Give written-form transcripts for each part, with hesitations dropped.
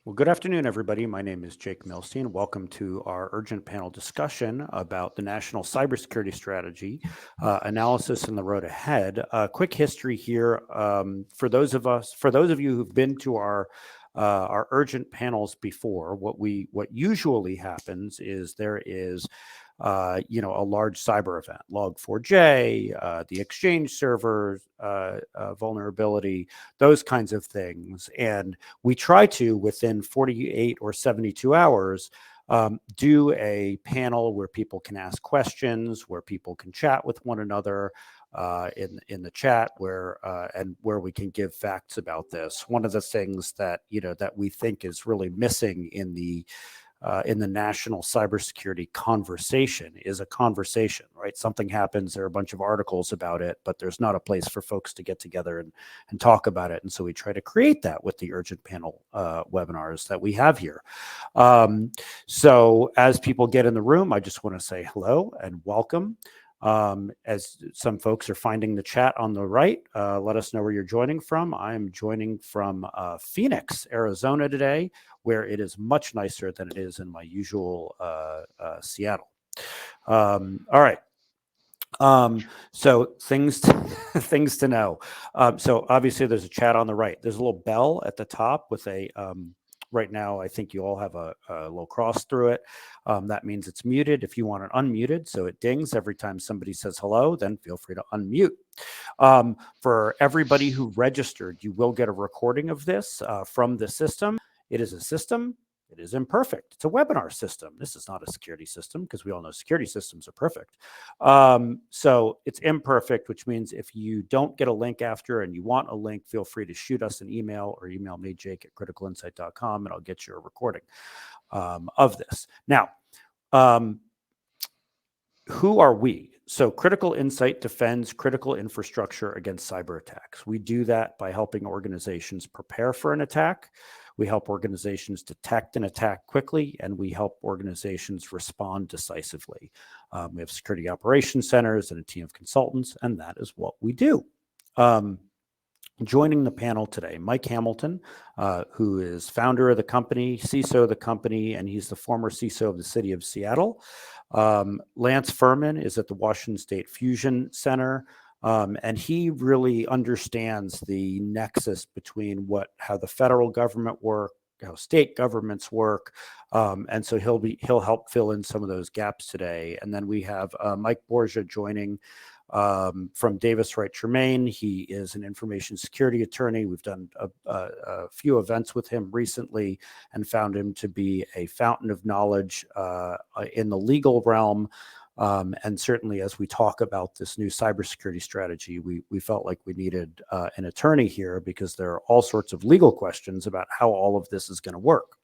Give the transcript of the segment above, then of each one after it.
Well, good afternoon, everybody. My name is Jake Milstein. Welcome to our urgent panel discussion about the National Cybersecurity Strategy, analysis and the road ahead. Quick history here for those of you who've been to our urgent panels before. What usually happens is there is a large cyber event, Log4j, the Exchange server vulnerability, those kinds of things. And we try to, within 48 or 72 hours, do a panel where people can ask questions, where people can chat with one another in the chat, where we can give facts about this. One of the things that that we think is really missing in the national cybersecurity conversation is a conversation, right? Something happens, there are a bunch of articles about it, but there's not a place for folks to get together and talk about it. And so we try to create that with the urgent panel webinars that we have here. So as people get in the room, I just want to say hello and welcome. As some folks are finding the chat on the right, let us know where you're joining from. I'm joining from Phoenix, Arizona today, where it is much nicer than it is in my usual Seattle. All right. So things to know. So obviously there's a chat on the right. There's a little bell at the top with a right now, I think you all have a little cross through it. That means it's muted. If you want it unmuted, so it dings every time somebody says hello, then feel free to unmute. For everybody who registered, you will get a recording of this from the system. It is a system. It is imperfect. It's a webinar system. This is not a security system because we all know security systems are perfect. So it's imperfect, which means if you don't get a link after and you want a link, feel free to shoot us an email or email me, jake@criticalinsight.com, and I'll get you a recording of this. Now, who are we? So Critical Insight defends critical infrastructure against cyber attacks. We do that by helping organizations prepare for an attack. We help organizations detect an attack quickly, and we help organizations respond decisively. We have security operations centers and a team of consultants, and that is what we do. Joining the panel today, Mike Hamilton, who is founder of the company, CISO of the company, and he's the former CISO of the city of Seattle. Lance Furman is at the Washington State Fusion Center. And he really understands the nexus between how the federal government works, how state governments work, and so he'll help fill in some of those gaps today. And then we have Mike Borgia joining from Davis Wright Tremaine. He is an information security attorney. We've done a few events with him recently and found him to be a fountain of knowledge in the legal realm. And certainly as we talk about this new cybersecurity strategy, we felt like we needed an attorney here because there are all sorts of legal questions about how all of this is going to work.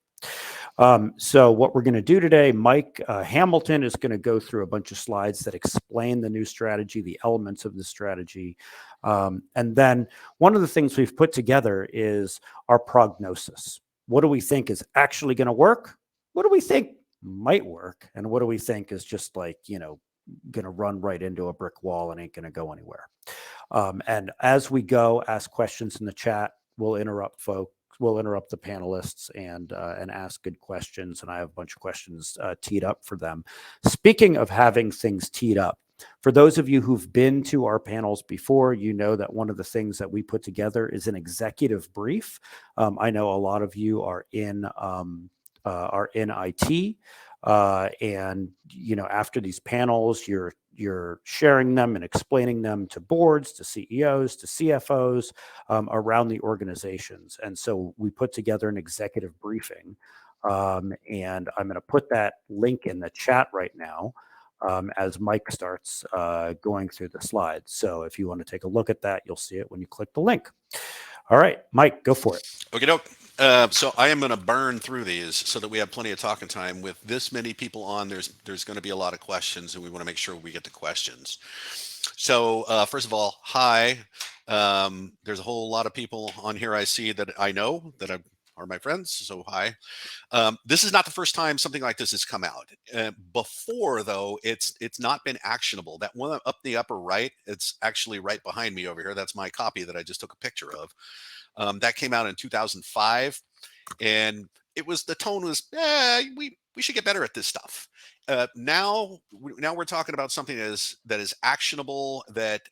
So what we're going to do today, Mike Hamilton is going to go through a bunch of slides that explain the new strategy, the elements of the strategy. And then one of the things we've put together is our prognosis. What do we think is actually going to work? What do we think might work? And what do we think is just like, going to run right into a brick wall and ain't going to go anywhere? And as we go, ask questions in the chat. We'll interrupt folks. We'll interrupt the panelists and ask good questions. And I have a bunch of questions teed up for them. Speaking of having things teed up, for those of you who've been to our panels before, you know that one of the things that we put together is an executive brief. I know a lot of you are in IT, and after these panels, you're sharing them and explaining them to boards, to CEOs, to CFOs around the organizations. And so we put together an executive briefing, and I'm going to put that link in the chat right now as Mike starts going through the slides. So if you want to take a look at that, you'll see it when you click the link. All right, Mike, go for it. Okie doke. So I am going to burn through these so that we have plenty of talking time. With this many people on, there's going to be a lot of questions, and we want to make sure we get to questions. So first of all, hi. There's a whole lot of people on here I see that I know that are my friends. So hi. This is not the first time something like this has come out. Before, though, it's not been actionable. That one up the upper right, it's actually right behind me over here. That's my copy that I just took a picture of. That came out in 2005. And it was the tone was we should get better at this stuff. Now we're talking about something that is actionable, that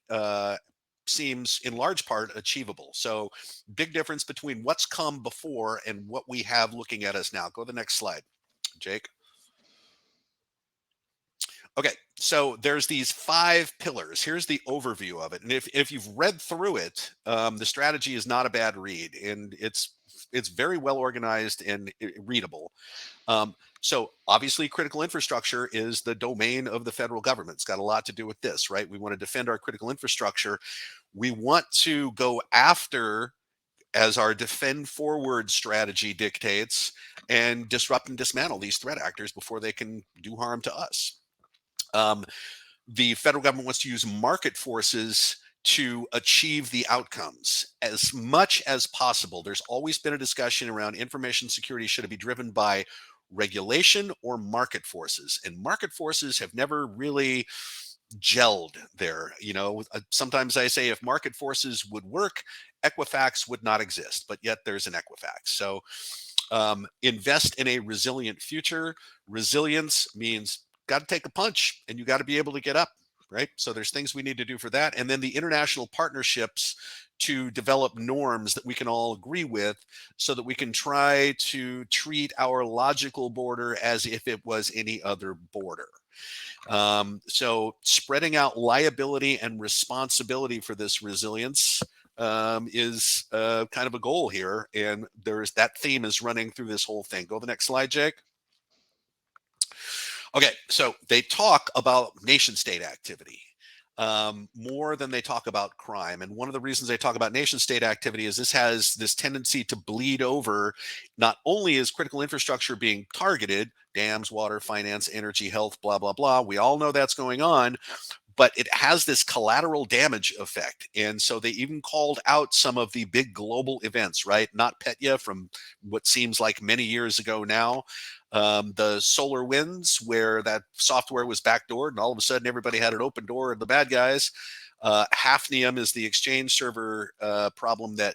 seems in large part achievable. So big difference between what's come before and what we have looking at us now. Go to the next slide, Jake. Okay, so there's these 5 pillars. Here's the overview of it, and if you've read through it, the strategy is not a bad read, and it's very well organized and readable. So obviously, critical infrastructure is the domain of the federal government. It's got a lot to do with this, right? We want to defend our critical infrastructure. We want to go after, as our defend forward strategy dictates, and disrupt and dismantle these threat actors before they can do harm to us. Um, the federal government wants to use market forces to achieve the outcomes as much as possible. There's always been a discussion around information security. Should it be driven by regulation or market forces? And market forces have never really gelled there. Sometimes I say if market forces would work, Equifax would not exist, but yet there's an Equifax. So invest in a resilient future. Resilience means got to take a punch and you got to be able to get up, right? So there's things we need to do for that. And then the international partnerships to develop norms that we can all agree with so that we can try to treat our logical border as if it was any other border. So spreading out liability and responsibility for this resilience is kind of a goal here. And there's that theme is running through this whole thing. Go to the next slide, Jake. Okay, so they talk about nation state activity more than they talk about crime. And one of the reasons they talk about nation state activity is this has this tendency to bleed over. Not only is critical infrastructure being targeted, dams, water, finance, energy, health, blah, blah, blah. We all know that's going on, but it has this collateral damage effect. And so they even called out some of the big global events, right? Not Petya from what seems like many years ago now. The solar winds, where that software was backdoored and all of a sudden everybody had an open door and the bad guys. Hafnium is the exchange server problem that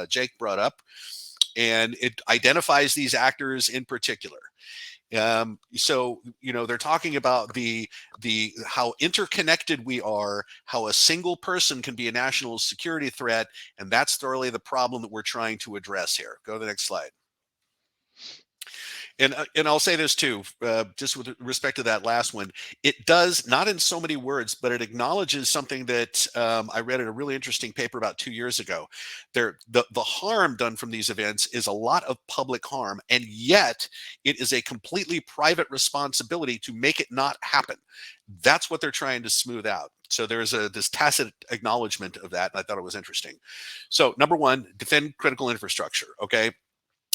Jake brought up. And it identifies these actors in particular. So they're talking about the how interconnected we are, how a single person can be a national security threat, and that's thoroughly the problem that we're trying to address here. Go to the next slide. And I'll say this too, just with respect to that last one, it does, not in so many words, but it acknowledges something that I read in a really interesting paper about 2 years ago. The harm done from these events is a lot of public harm, and yet it is a completely private responsibility to make it not happen. That's what they're trying to smooth out. So there's this tacit acknowledgement of that, and I thought it was interesting. So number one, defend critical infrastructure. Okay.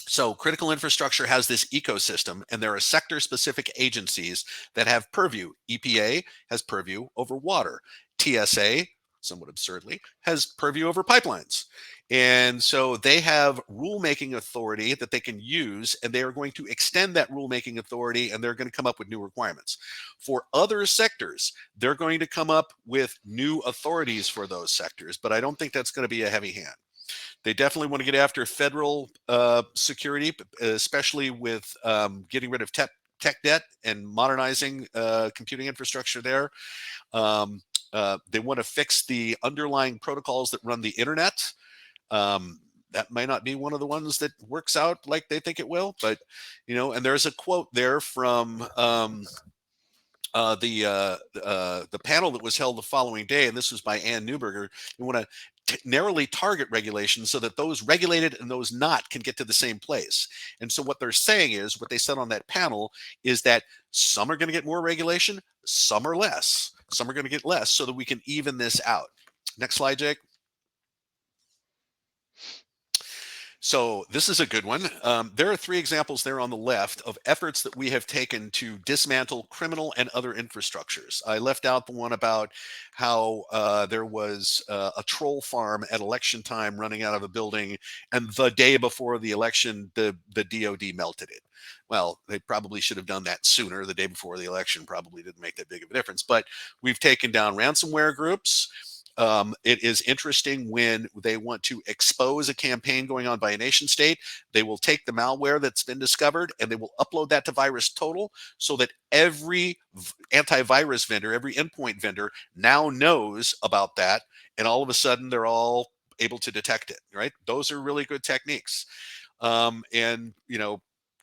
So critical infrastructure has this ecosystem, and there are sector-specific agencies that have purview. EPA has purview over water. TSA, somewhat absurdly, has purview over pipelines. And so they have rulemaking authority that they can use, and they are going to extend that rulemaking authority, and they're going to come up with new requirements. For other sectors, they're going to come up with new authorities for those sectors, but I don't think that's going to be a heavy hand. They definitely want to get after federal security, especially with getting rid of tech debt and modernizing computing infrastructure there. They want to fix the underlying protocols that run the internet. That might not be one of the ones that works out like they think it will, but and there's a quote there from the panel that was held the following day, and this was by Ann Neuberger. You want to narrowly target regulations so that those regulated and those not can get to the same place. And so what they're saying is, what they said on that panel is that some are going to get more regulation, some are less. Some are going to get less so that we can even this out. Next slide, Jake. So this is a good one. There are 3 examples there on the left of efforts that we have taken to dismantle criminal and other infrastructures. I left out the one about how there was a troll farm at election time running out of a building, and the day before the election, the DOD melted it. Well, they probably should have done that sooner. The day before the election probably didn't make that big of a difference. But we've taken down ransomware groups. It is interesting when they want to expose a campaign going on by a nation state. They will take the malware that's been discovered and they will upload that to Virus Total so that every antivirus vendor, every endpoint vendor now knows about that. And all of a sudden, they're all able to detect it, right? Those are really good techniques. And,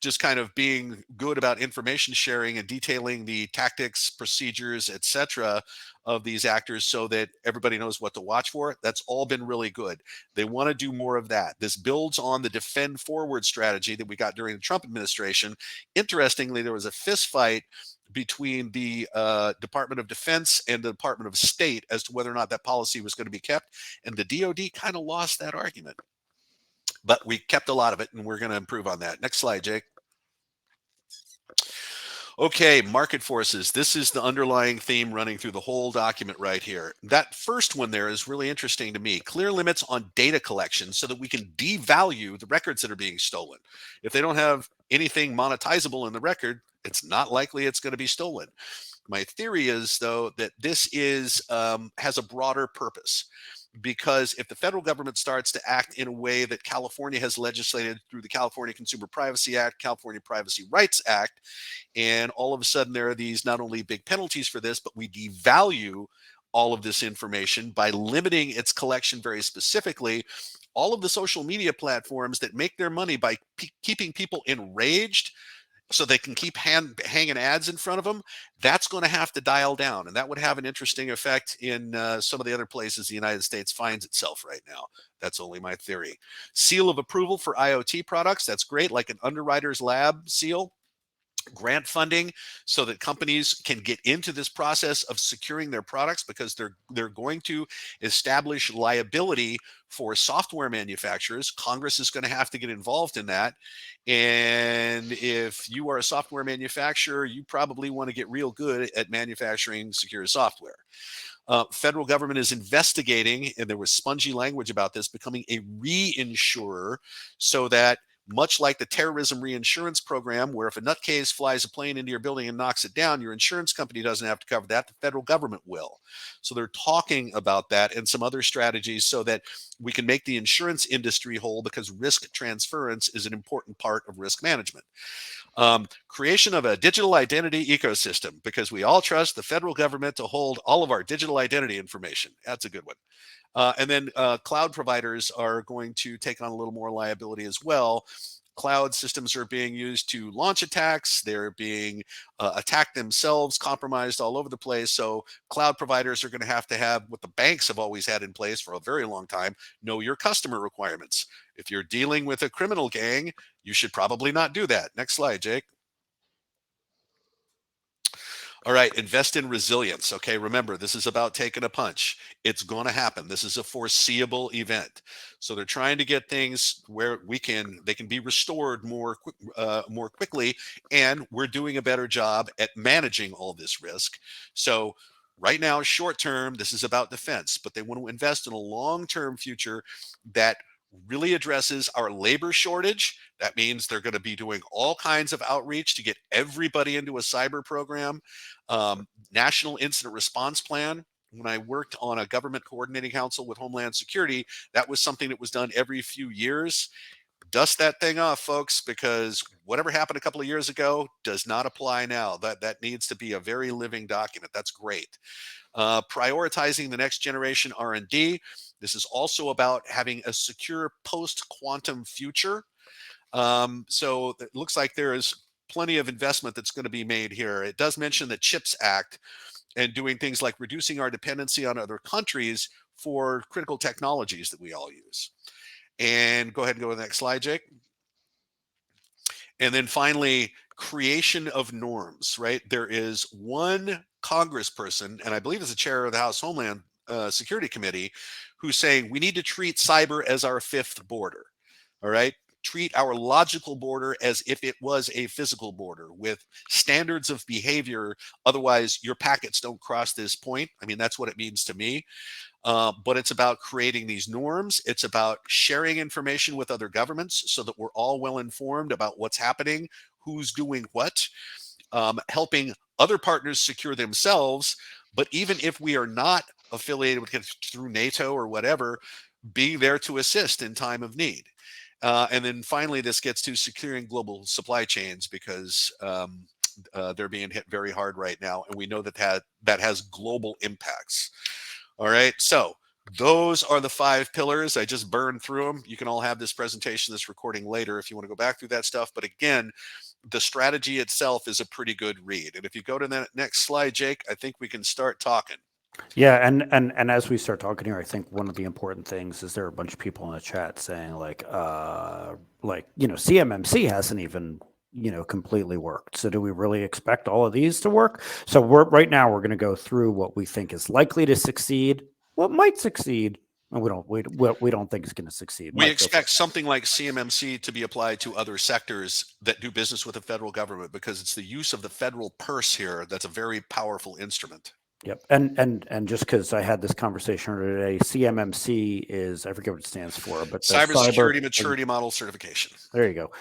just kind of being good about information sharing and detailing the tactics, procedures, etc., of these actors so that everybody knows what to watch for. That's all been really good. They want to do more of that. This builds on the defend forward strategy that we got during the Trump administration. Interestingly, there was a fist fight between the Department of Defense and the Department of State as to whether or not that policy was going to be kept. And the DoD kind of lost that argument. But we kept a lot of it, and we're going to improve on that. Next slide, Jake. Okay, market forces. This is the underlying theme running through the whole document right here. That first one there is really interesting to me. Clear limits on data collection so that we can devalue the records that are being stolen. If they don't have anything monetizable in the record, it's not likely it's going to be stolen. My theory is, though, that this is has a broader purpose, because if the federal government starts to act in a way that California has legislated through the California Consumer Privacy Act, California Privacy Rights Act, and all of a sudden there are these not only big penalties for this, but we devalue all of this information by limiting its collection very specifically. All of the social media platforms that make their money by keeping people enraged so they can keep hanging ads in front of them, that's going to have to dial down. And that would have an interesting effect in some of the other places the United States finds itself right now. That's only my theory. Seal of approval for IoT products. That's great, like an underwriter's lab seal. Grant funding so that companies can get into this process of securing their products, because they're going to establish liability for software manufacturers. Congress is going to have to get involved in that. And if you are a software manufacturer, you probably want to get real good at manufacturing secure software. Federal government is investigating, and there was spongy language about this, becoming a reinsurer, so that much like the terrorism reinsurance program, where if a nutcase flies a plane into your building and knocks it down, your insurance company doesn't have to cover that. The federal government will. So they're talking about that and some other strategies so that we can make the insurance industry whole, because risk transference is an important part of risk management. Creation of a digital identity ecosystem, because we all trust the federal government to hold all of our digital identity information. That's a good one. And then cloud providers are going to take on a little more liability as well. Cloud systems are being used to launch attacks. They're being attacked themselves, compromised all over the place. So cloud providers are going to have what the banks have always had in place for a very long time: know your customer requirements. If you're dealing with a criminal gang, you should probably not do that. Next slide, Jake. All right, invest in resilience. Okay, remember, this is about taking a punch. It's going to happen. This is a foreseeable event. So they're trying to get things where they can be restored more quickly, and we're doing a better job at managing all this risk. So right now, short term, this is about defense, but they want to invest in a long-term future that really addresses our labor shortage. That means they're going to be doing all kinds of outreach to get everybody into a cyber program. National Incident Response Plan. When I worked on a government coordinating council with Homeland Security, that was something that was done every few years. Dust that thing off, folks, because whatever happened a couple of years ago does not apply now. That needs to be a very living document. That's great. Prioritizing the next generation R&D. This is also about having a secure post-quantum future. So it looks like there is plenty of investment that's going to be made here. It does mention the CHIPS Act and doing things like reducing our dependency on other countries for critical technologies that we all use. And go ahead and go to the next slide, Jake. And then finally, creation of norms, right? There is one congressperson, and I believe it's the chair of the House Homeland Security Committee, who's saying we need to treat cyber as our fifth border. All right. Treat our logical border as if it was a physical border with standards of behavior. Otherwise, your packets don't cross this point. I mean, that's what it means to me. But it's about creating these norms. It's about sharing information with other governments so that we're all well informed about what's happening, who's doing what, helping other partners secure themselves. But even if we are not affiliated with through NATO or whatever, being there to assist in time of need. And then finally, this gets to securing global supply chains because they're being hit very hard right now, and we know that has global impacts. All right, so those are the 5 pillars. I just burned through them. You can all have this presentation, this recording later if you want to go back through that stuff. But again, the strategy itself is a pretty good read. And if you go to that next slide, Jake, I think we can start talking. Yeah, and as we start talking here, I think one of the important things is there are a bunch of people in the chat saying like CMMC hasn't even completely worked. So do we really expect all of these to work? So right now we're going to go through what we think is likely to succeed, what might succeed, and we don't think it's going to succeed. We Mike, expect something like CMMC to be applied to other sectors that do business with the federal government because it's the use of the federal purse here that's a very powerful instrument. Yep. And just because I had this conversation today, CMMC is, I forget what it stands for, but the Cybersecurity Maturity Model Certification. There you go.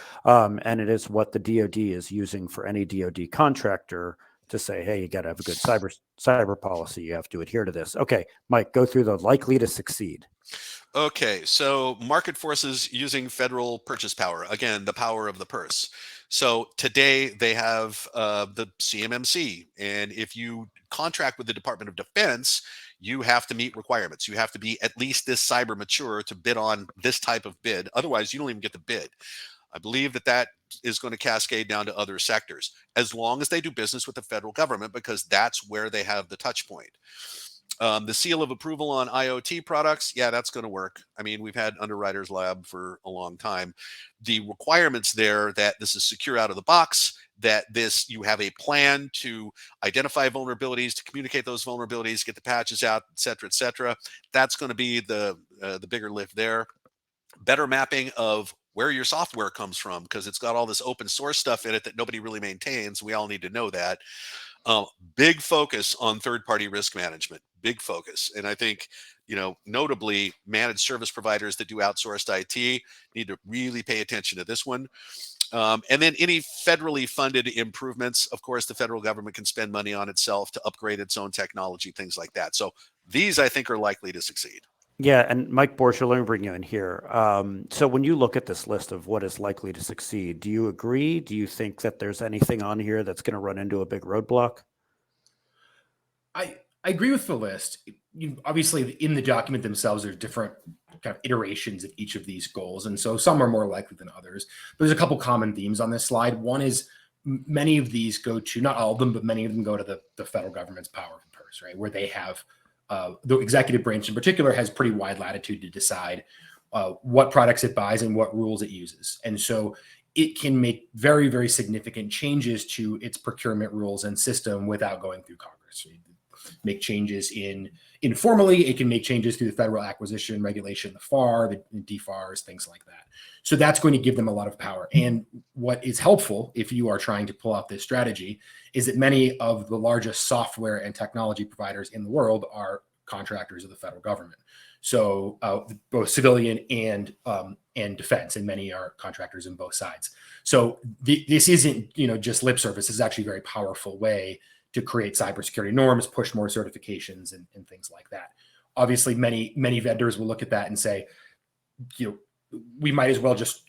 And it is what the DoD is using for any DoD contractor to say, hey, you got to have a good cyber policy. You have to adhere to this. Okay, Mike, go through the likely to succeed. Okay, so market forces using federal purchase power. Again, the power of the purse. So today they have the CMMC, and if you contract with the Department of Defense, you have to meet requirements. You have to be at least this cyber mature to bid on this type of bid. Otherwise, you don't even get the bid. I believe that is going to cascade down to other sectors, as long as they do business with the federal government, because that's where they have the touch point. The seal of approval on IoT products, yeah, that's going to work. I mean, we've had Underwriters Lab for a long time. The requirements there that this is secure out of the box, that you have a plan to identify vulnerabilities, to communicate those vulnerabilities, get the patches out, et cetera, that's going to be the bigger lift there. Better mapping of where your software comes from, because it's got all this open source stuff in it that nobody really maintains. We all need to know that. Big focus on third-party risk management, big focus. And I think, notably managed service providers that do outsourced IT need to really pay attention to this one. And then any federally funded improvements, of course, the federal government can spend money on itself to upgrade its own technology, things like that. So these, I think, are likely to succeed. Yeah, and Mike Borscher, let me bring you in here. So when you look at this list of what is likely to succeed, do you agree? Do you think that there's anything on here that's going to run into a big roadblock? I agree with the list. Obviously, in the document themselves, there's different kind of iterations of each of these goals. And so some are more likely than others. But there's a couple common themes on this slide. One is many of these go to, not all of them, but many of them go to the federal government's power of the purse, right? Where they have the executive branch in particular has pretty wide latitude to decide what products it buys and what rules it uses. And so it can make very, very significant changes to its procurement rules and system without going through Congress. Make changes informally. It can make changes through the Federal Acquisition Regulation, the FAR, the DFARs, things like that. So that's going to give them a lot of power. And what is helpful if you are trying to pull out this strategy is that many of the largest software and technology providers in the world are contractors of the federal government. So both civilian and defense, and many are contractors in both sides. So this isn't just lip service. This is actually a very powerful way to create cybersecurity norms, push more certifications, and things like that. Obviously, many vendors will look at that and say, we might as well just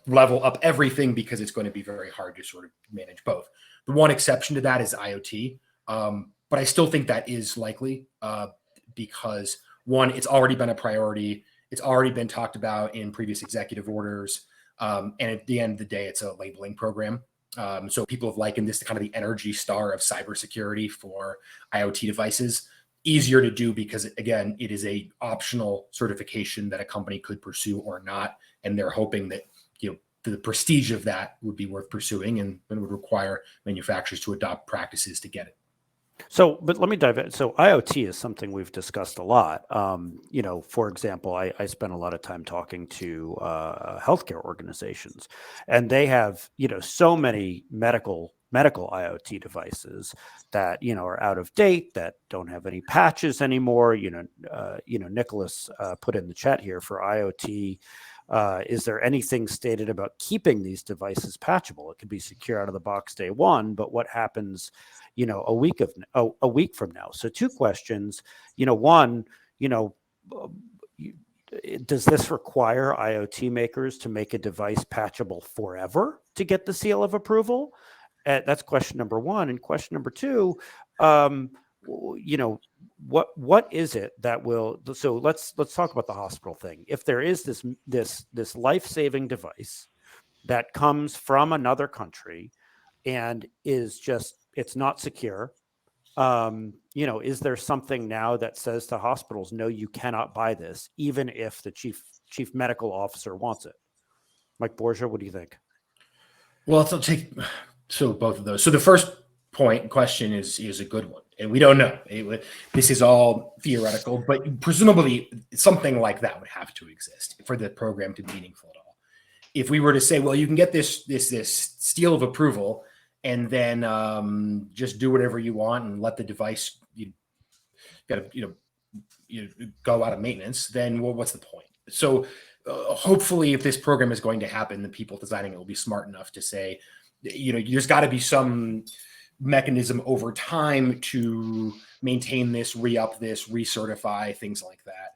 level up everything because it's going to be very hard to sort of manage both. The one exception to that is IoT, but I still think that is likely because one, it's already been a priority. It's already been talked about in previous executive orders, and at the end of the day, it's a labeling program. So people have likened this to kind of the Energy Star of cybersecurity for IoT devices. Easier to do because, again, it is a optional certification that a company could pursue or not, and they're hoping that the prestige of that would be worth pursuing, and it would require manufacturers to adopt practices to get it. So, but let me dive in. So IoT is something we've discussed a lot. For example, I spent a lot of time talking to healthcare organizations, and they have, so many medical medical IoT devices that, are out of date, that don't have any patches anymore. Nicholas put in the chat here for IoT. Is there anything stated about keeping these devices patchable? It could be secure out of the box day one, but what happens, a week from now? So two questions. One, does this require IoT makers to make a device patchable forever to get the seal of approval? That's question number one. And question number two, what is it that will? So let's talk about the hospital thing. If there is this life-saving device that comes from another country and is just, it's not secure, is there something now that says to hospitals, no, you cannot buy this, even if the chief medical officer wants it? Mike Borgia, what do you think? Well, so both of those. So the first question is a good one, and we don't know. This is all theoretical, but presumably something like that would have to exist for the program to be meaningful at all. If we were to say, well, you can get this seal of approval, and then just do whatever you want and let the device go out of maintenance, then what's the point? So hopefully, if this program is going to happen, the people designing it will be smart enough to say, there's got to be some mechanism over time to maintain this, re-up this, recertify, things like that.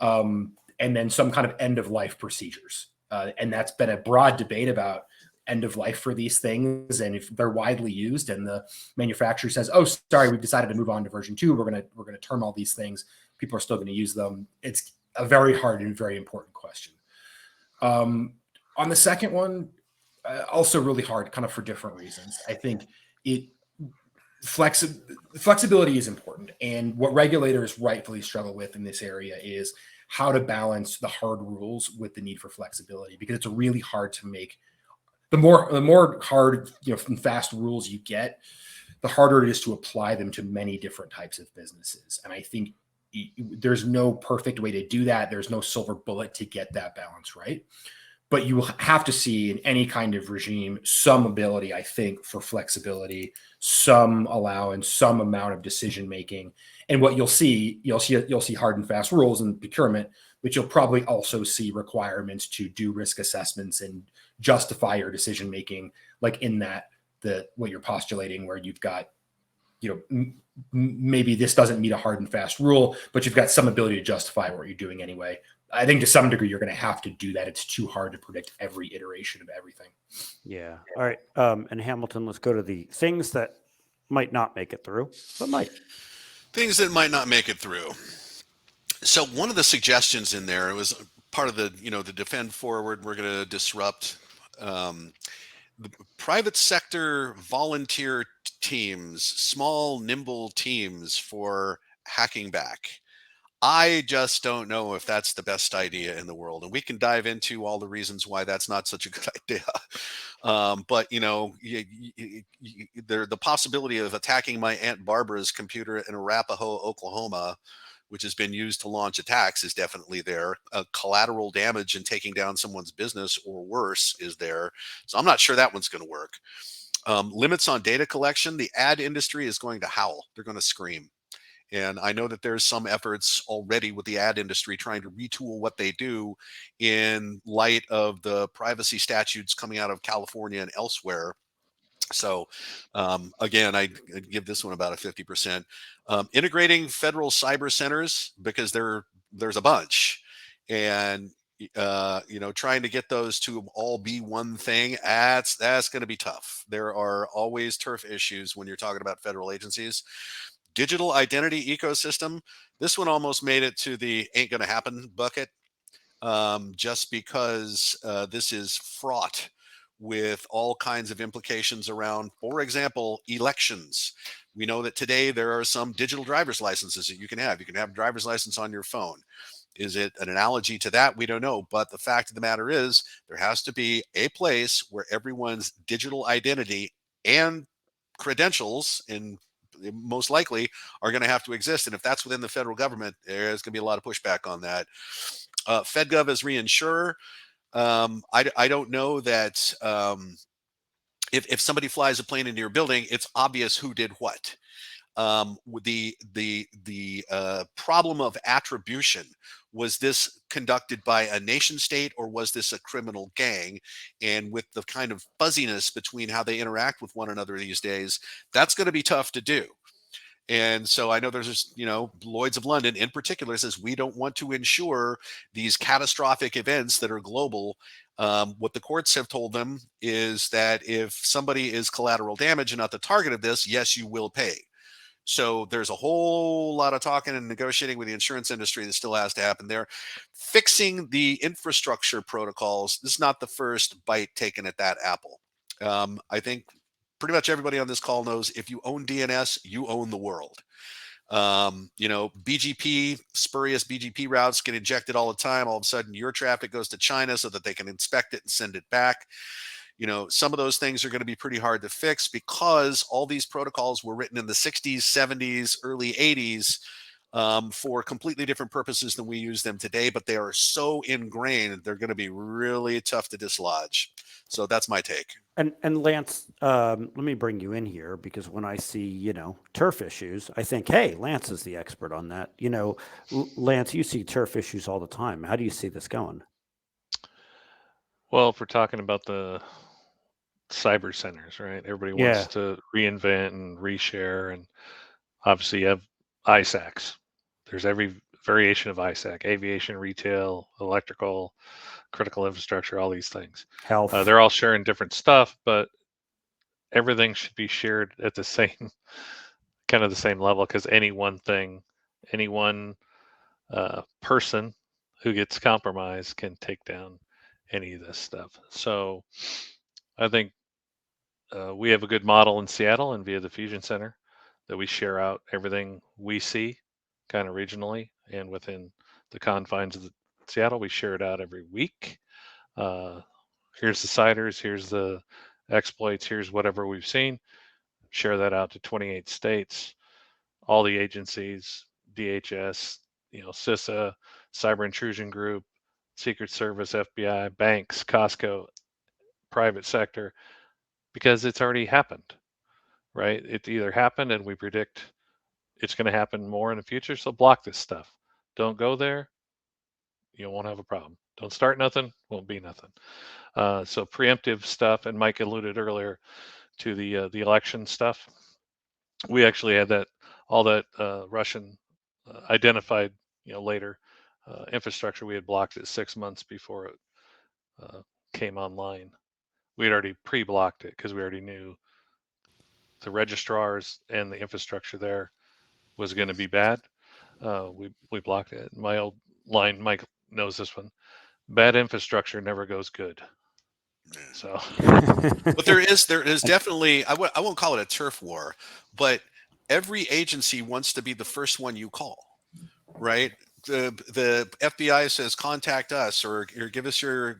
And then some kind of end of life procedures. And that's been a broad debate about end of life for these things. And if they're widely used and the manufacturer says, oh, sorry, we've decided to move on to version 2, we're going to term all these things, people are still going to use them. It's a very hard and very important question. On the second one, also really hard, kind of for different reasons. I think flexibility is important, and what regulators rightfully struggle with in this area is how to balance the hard rules with the need for flexibility, because it's really hard to make. The more hard, and fast rules you get, the harder it is to apply them to many different types of businesses. And I think there's no perfect way to do that. There's no silver bullet to get that balance right. But you will have to see in any kind of regime some ability, I think, for flexibility, some allowance, some amount of decision making. And what you'll see hard and fast rules in procurement, but you'll probably also see requirements to do risk assessments and justify your decision making, like in what you're postulating, where you've got, maybe this doesn't meet a hard and fast rule, but you've got some ability to justify what you're doing anyway. I think to some degree you're going to have to do that. It's too hard to predict every iteration of everything. Yeah. All right. And Hamilton, let's go to the things that might not make it through, but might. Things that might not make it through. So one of the suggestions in there, it was part of the, the defend forward, we're going to disrupt the private sector volunteer teams, small, nimble teams for hacking back. I just don't know if that's the best idea in the world. And we can dive into all the reasons why that's not such a good idea. But, the possibility of attacking my Aunt Barbara's computer in Arapahoe, Oklahoma, which has been used to launch attacks, is definitely there. Collateral damage and taking down someone's business or worse is there. So I'm not sure that one's going to work. Limits on data collection. The ad industry is going to howl. They're going to scream. And I know that there's some efforts already with the ad industry trying to retool what they do in light of the privacy statutes coming out of California and elsewhere. So again, I give this one about a 50%. Integrating federal cyber centers, because there's a bunch, and trying to get those to all be one thing, that's going to be tough. There are always turf issues when you're talking about federal agencies. Digital identity ecosystem. This one almost made it to the ain't going to happen bucket, just because this is fraught with all kinds of implications around, for example, elections. We know that today there are some digital driver's licenses that you can have. You can have a driver's license on your phone. Is it an analogy to that? We don't know. But the fact of the matter is, there has to be a place where everyone's digital identity and credentials, and most likely, are going to have to exist. And if that's within the federal government, there's going to be a lot of pushback on that. FedGov as reinsurer. I don't know that if somebody flies a plane into your building, it's obvious who did what. With the problem of attribution, was this conducted by a nation state or was this a criminal gang? And with the kind of fuzziness between how they interact with one another these days, that's going to be tough to do. And so I know there's this, Lloyd's of London in particular says we don't want to insure these catastrophic events that are global. What the courts have told them is that if somebody is collateral damage and not the target of this, yes, you will pay. So there's a whole lot of talking and negotiating with the insurance industry that still has to happen there. Fixing the infrastructure protocols, this is not the first bite taken at that apple. I think pretty much everybody on this call knows if you own DNS, you own the world. BGP, spurious BGP routes get injected all the time. All of a sudden, your traffic goes to China so that they can inspect it and send it back. Some of those things are going to be pretty hard to fix because all these protocols were written in the 60s, 70s, early 80s for completely different purposes than we use them today, but they are so ingrained, they're going to be really tough to dislodge. So that's my take. And Lance, let me bring you in here because when I see, turf issues, I think, hey, Lance is the expert on that. Lance, you see turf issues all the time. How do you see this going? Well, if we're talking about the cyber centers, right? Everybody Yeah. wants to reinvent and reshare, and obviously you have ISACs. There's every variation of ISAC: aviation, retail, electrical, critical infrastructure, all these things. Health. They're all sharing different stuff, but everything should be shared at the same kind of the same level, because any one thing, any one person who gets compromised can take down any of this stuff. So I think we have a good model in Seattle and via the Fusion Center that we share out everything we see kind of regionally and within the confines of Seattle. We share it out every week. Here's the CIDRs, here's the exploits, here's whatever we've seen. Share that out to 28 states, all the agencies, DHS, CISA, Cyber Intrusion Group, Secret Service, FBI, banks, Costco, private sector, because it's already happened, right? It either happened and we predict it's going to happen more in the future. So block this stuff. Don't go there. You won't have a problem. Don't start nothing. Won't be nothing. So preemptive stuff. And Mike alluded earlier to the election stuff. We actually had all that Russian identified, later infrastructure. We had blocked it 6 months before it came online. We had already pre-blocked it because we already knew the registrars and the infrastructure there was going to be bad. We blocked it. My old line, Mike knows this one: bad infrastructure never goes good. So, but there is definitely, I won't call it a turf war, but every agency wants to be the first one you call, right? The FBI says contact us or give us your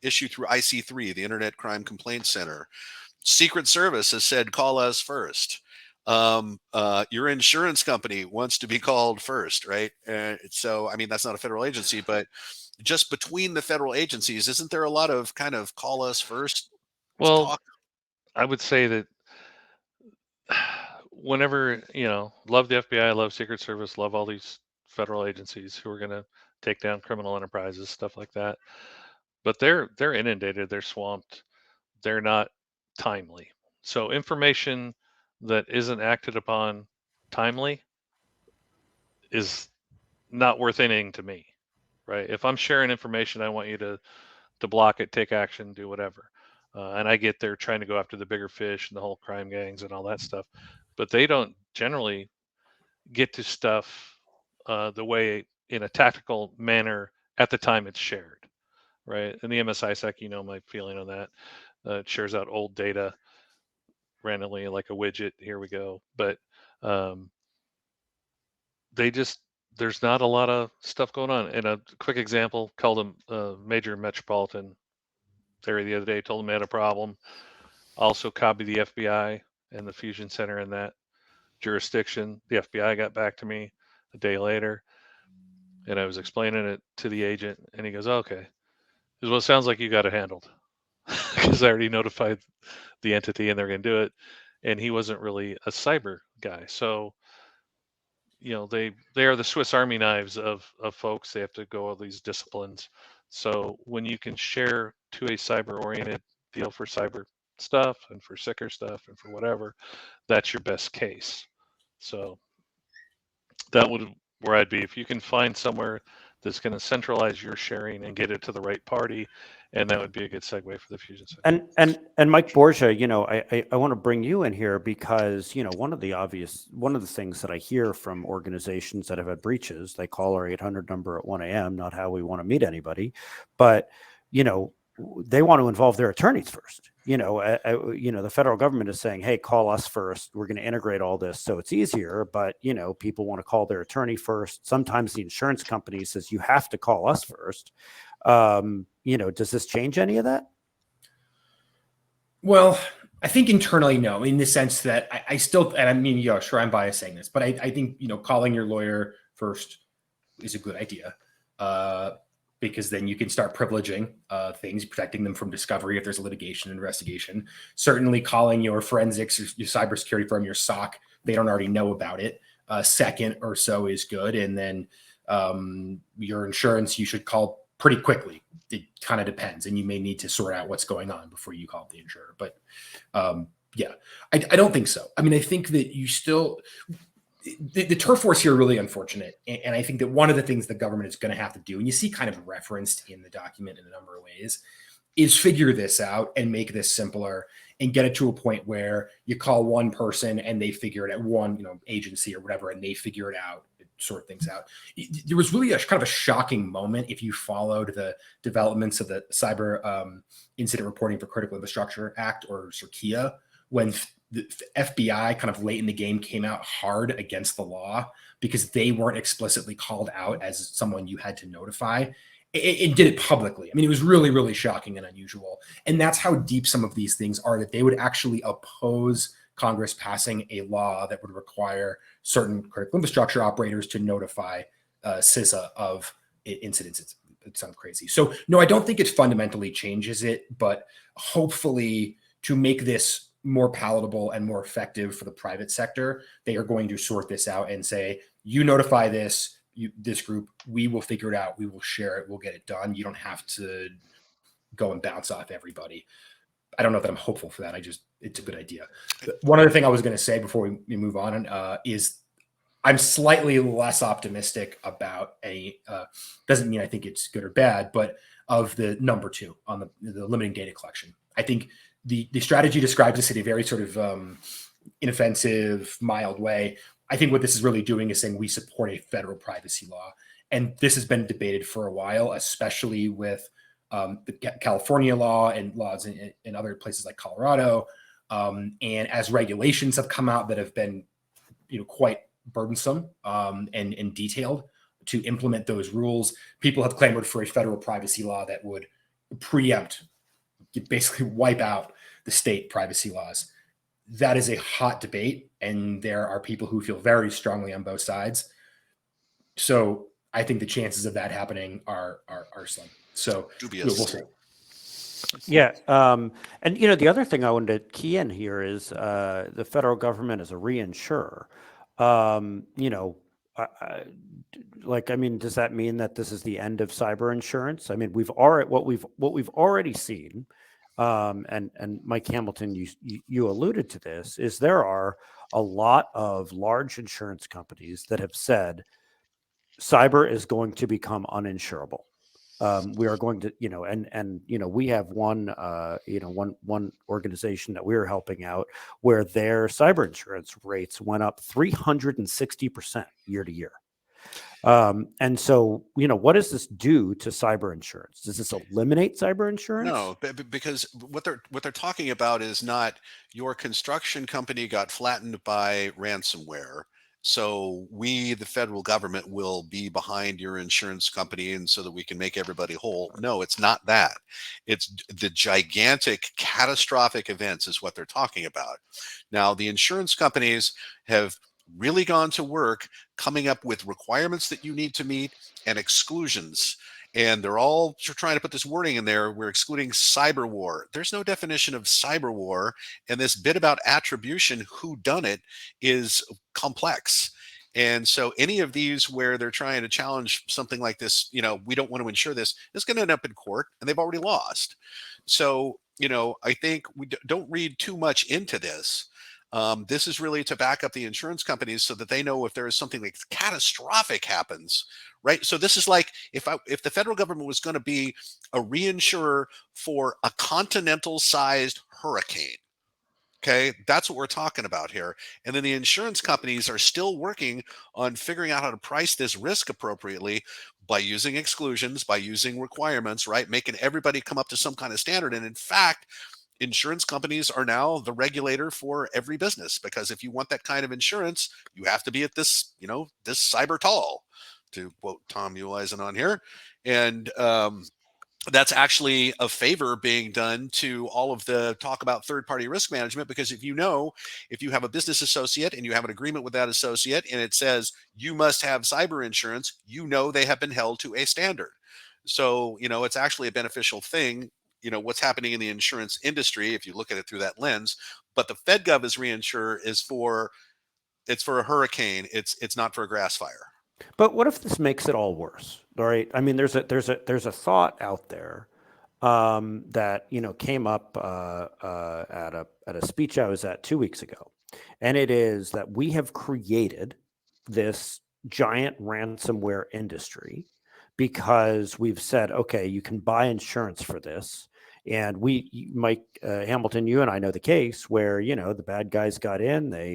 issue through IC3, the Internet Crime Complaint Center. Secret Service has said call us first. Your insurance company wants to be called first, right? So I mean that's not a federal agency, but just between the federal agencies, isn't there a lot of kind of call us first talk? I would say that whenever, love the FBI, love Secret Service, love all these federal agencies who are going to take down criminal enterprises, stuff like that. But they're inundated, they're swamped, they're not timely. So information that isn't acted upon timely is not worth anything to me, right? If I'm sharing information, I want you to block it, take action, do whatever. And I get they're trying to go after the bigger fish and the whole crime gangs and all that stuff, but they don't generally get to stuff the way in a tactical manner at the time it's shared, right? And the MSISAC, my feeling on that, it shares out old data randomly like a widget. Here we go. But there's not a lot of stuff going on. And a quick example, called a major metropolitan area the other day, told them they had a problem. Also copied the FBI and the Fusion Center in that jurisdiction. The FBI got back to me a day later, and I was explaining it to the agent, and he goes, okay. He goes, well, it sounds like you got it handled. because I already notified the entity and they're going to do it. And he wasn't really a cyber guy. So, they are the Swiss Army knives of folks. They have to go all these disciplines. So when you can share to a cyber oriented deal for cyber stuff and for sicker stuff and for whatever, that's your best case. So that would where I'd be. If you can find somewhere that's going to centralize your sharing and get it to the right party, and that would be a good segue for the Fusion Center. And Mike Borgia, I want to bring you in here because one of the things that I hear from organizations that have had breaches, they call our 800 number at 1 a.m. Not how we want to meet anybody, but they want to involve their attorneys first. The federal government is saying, hey, call us first. We're going to integrate all this so it's easier. But, people want to call their attorney first. Sometimes the insurance company says you have to call us first. Does this change any of that? Well, I think internally, no, in the sense that I still, and I mean, sure, I'm biased saying this, but I think, calling your lawyer first is a good idea. Because then you can start privileging things, protecting them from discovery if there's a litigation investigation. Certainly calling your forensics, your cybersecurity firm, your SOC, they don't already know about it. Second or so is good. And then your insurance, you should call pretty quickly. It kind of depends. And you may need to sort out what's going on before you call the insurer. But I don't think so. I mean, I think that you still... The turf wars here are really unfortunate. And I think that one of the things the government is going to have to do, and you see kind of referenced in the document in a number of ways, is figure this out and make this simpler and get it to a point where you call one person and they figure it out, one agency or whatever, and they figure it out, sort things out. There was really a kind of a shocking moment if you followed the developments of the Cyber Incident Reporting for Critical Infrastructure Act, or CERCIA, when the FBI kind of late in the game came out hard against the law because they weren't explicitly called out as someone you had to notify. It did it publicly. I mean, it was really, really shocking and unusual. And that's how deep some of these things are, that they would actually oppose Congress passing a law that would require certain critical infrastructure operators to notify CISA of incidents. It sounds crazy. So no, I don't think it fundamentally changes it, but hopefully to make this more palatable and more effective for the private sector, they are going to sort this out and say, you notify this group, we will figure it out, we will share it, we'll get it done. You don't have to go and bounce off everybody. I don't know that I'm hopeful for that. It's a good idea. One other thing I was going to say before we move on is I'm slightly less optimistic about doesn't mean I think it's good or bad, but of the number 2 on the limiting data collection. I think the strategy describes this in a very sort of inoffensive, mild way. I think what this is really doing is saying we support a federal privacy law. And this has been debated for a while, especially with the California law and laws in other places like Colorado. And as regulations have come out that have been quite burdensome and detailed to implement those rules, people have clamored for a federal privacy law that would preempt, basically wipe out the state privacy laws. That is a hot debate, and there are people who feel very strongly on both sides. So I think the chances of that happening are slim. So dubious. We'll see. Yeah. And, the other thing I wanted to key in here is the federal government is a reinsurer. Does that mean that this is the end of cyber insurance? I mean, what we've already seen, and Mike Hamilton, you alluded to this, is there are a lot of large insurance companies that have said cyber is going to become uninsurable. We are going to, we have one organization that we're helping out where their cyber insurance rates went up 360% year to year. And so, what does this do to cyber insurance? Does this eliminate cyber insurance? No, because what they're talking about is not your construction company got flattened by ransomware, so we, the federal government, will be behind your insurance company and so that we can make everybody whole. No, it's not that. It's the gigantic catastrophic events is what they're talking about. Now, the insurance companies have really gone to work coming up with requirements that you need to meet and exclusions. And they're all trying to put this wording in there. We're excluding cyber war. There's no definition of cyber war. And this bit about attribution, who done it, is complex. And so any of these where they're trying to challenge something like this, we don't want to insure this, is going to end up in court, and they've already lost. So, I think we don't read too much into this. This is really to back up the insurance companies so that they know if there is something like catastrophic happens, right? So this is like if the federal government was going to be a reinsurer for a continental-sized hurricane. Okay, that's what we're talking about here. And then the insurance companies are still working on figuring out how to price this risk appropriately by using exclusions, by using requirements, right? Making everybody come up to some kind of standard. And in fact, insurance companies are now the regulator for every business, because if you want that kind of insurance, you have to be at this, this cyber tall, to quote Tom Ueisen on here. And that's actually a favor being done to all of the talk about third-party risk management, because if you have a business associate and you have an agreement with that associate and it says you must have cyber insurance, they have been held to a standard. So, it's actually a beneficial thing, what's happening in the insurance industry, if you look at it through that lens. But the FedGov as reinsurer it's for a hurricane. It's not for a grass fire. But what if this makes it all worse? All right. I mean, there's a thought out there that came up at a speech I was at 2 weeks ago, and it is that we have created this giant ransomware industry because we've said, okay, you can buy insurance for this. And Mike Hamilton, you and I know the case where the bad guys got in, they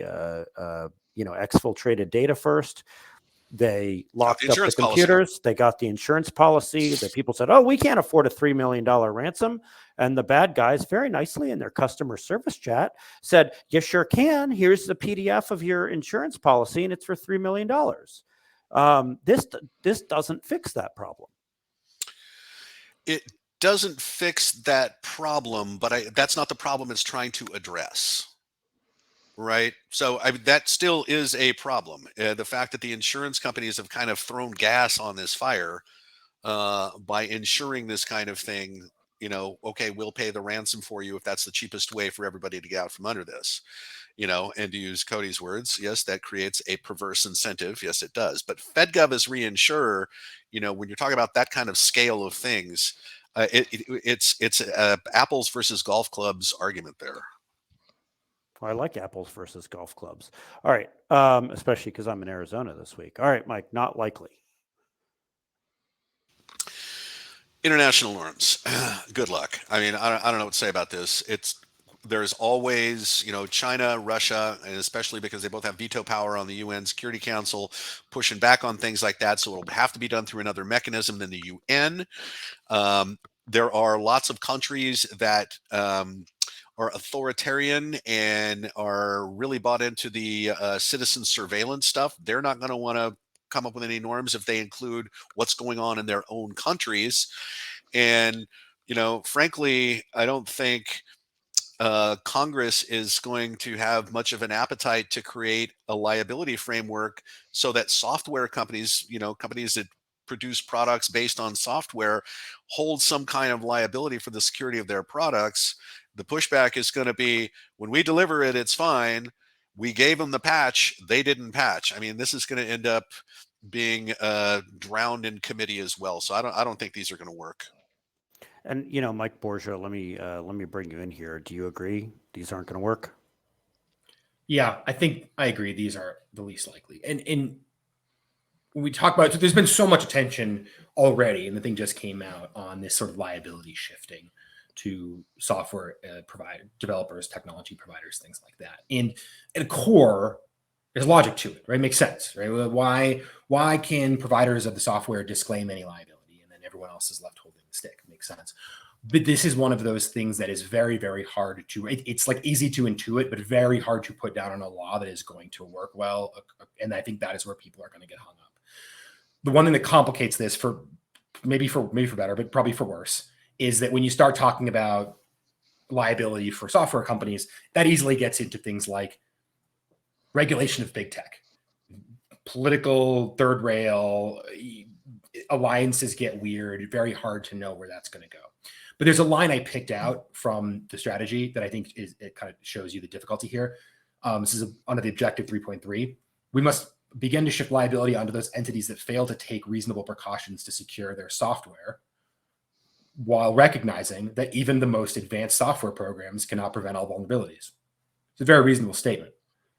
exfiltrated data first. They locked up the computers. Policy. They got the insurance policy. The people said, oh, we can't afford a $3 million ransom. And the bad guys very nicely in their customer service chat said, you sure can. Here's the PDF of your insurance policy, and it's for $3 million. This doesn't fix that problem. It doesn't fix that problem, but that's not the problem it's trying to address. Right. So that still is a problem. The fact that the insurance companies have kind of thrown gas on this fire by insuring this kind of thing, okay, we'll pay the ransom for you if that's the cheapest way for everybody to get out from under this, and to use Cody's words, yes, that creates a perverse incentive. Yes, it does. But FedGov as reinsurer, when you're talking about that kind of scale of things, it's apples versus golf clubs argument there. I like apples versus golf clubs. All right. Especially because I'm in Arizona this week. All right, Mike, not likely. International norms. Good luck. I mean, I don't know what to say about this. There's always, China, Russia, and especially because they both have veto power on the UN Security Council, pushing back on things like that. So it'll have to be done through another mechanism than the UN. There are lots of countries that are authoritarian and are really bought into the citizen surveillance stuff. They're not going to want to come up with any norms if they include what's going on in their own countries. And, frankly, I don't think Congress is going to have much of an appetite to create a liability framework so that software companies, companies that produce products based on software, hold some kind of liability for the security of their products. The pushback is going to be, when we deliver it, it's fine. We gave them the patch. They didn't patch. I mean, this is going to end up being drowned in committee as well. So I don't think these are going to work. And Mike Borgia, let me bring you in here. Do you agree these aren't going to work? Yeah, I think I agree. These are the least likely. And when we talk about, there's been so much attention already, and the thing just came out on this sort of liability shifting to software developers, technology providers, things like that. And at a core, there's logic to it, right? It makes sense, right? Why can providers of the software disclaim any liability, and then everyone else is left holding the stick? It makes sense. But this is one of those things that is very, very hard to, it's like easy to intuit, but very hard to put down on a law that is going to work well. And I think that is where people are going to get hung up. The one thing that complicates this for better, but probably for worse, is that when you start talking about liability for software companies, that easily gets into things like regulation of big tech, political third rail, alliances get weird, very hard to know where that's going to go. But there's a line I picked out from the strategy that I think it kind of shows you the difficulty here. This is under the objective 3.3. We must begin to shift liability onto those entities that fail to take reasonable precautions to secure their software, while recognizing that even the most advanced software programs cannot prevent all vulnerabilities. It's a very reasonable statement.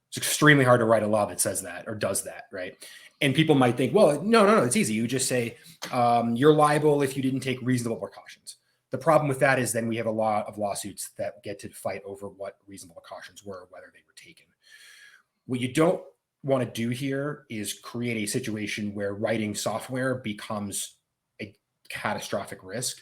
It's extremely hard to write a law that says that or does that, right? And people might think, well, no, it's easy. You just say you're liable if you didn't take reasonable precautions. The problem with that is then we have a lot of lawsuits that get to fight over what reasonable precautions were, whether they were taken. What you don't want to do here is create a situation where writing software becomes a catastrophic risk,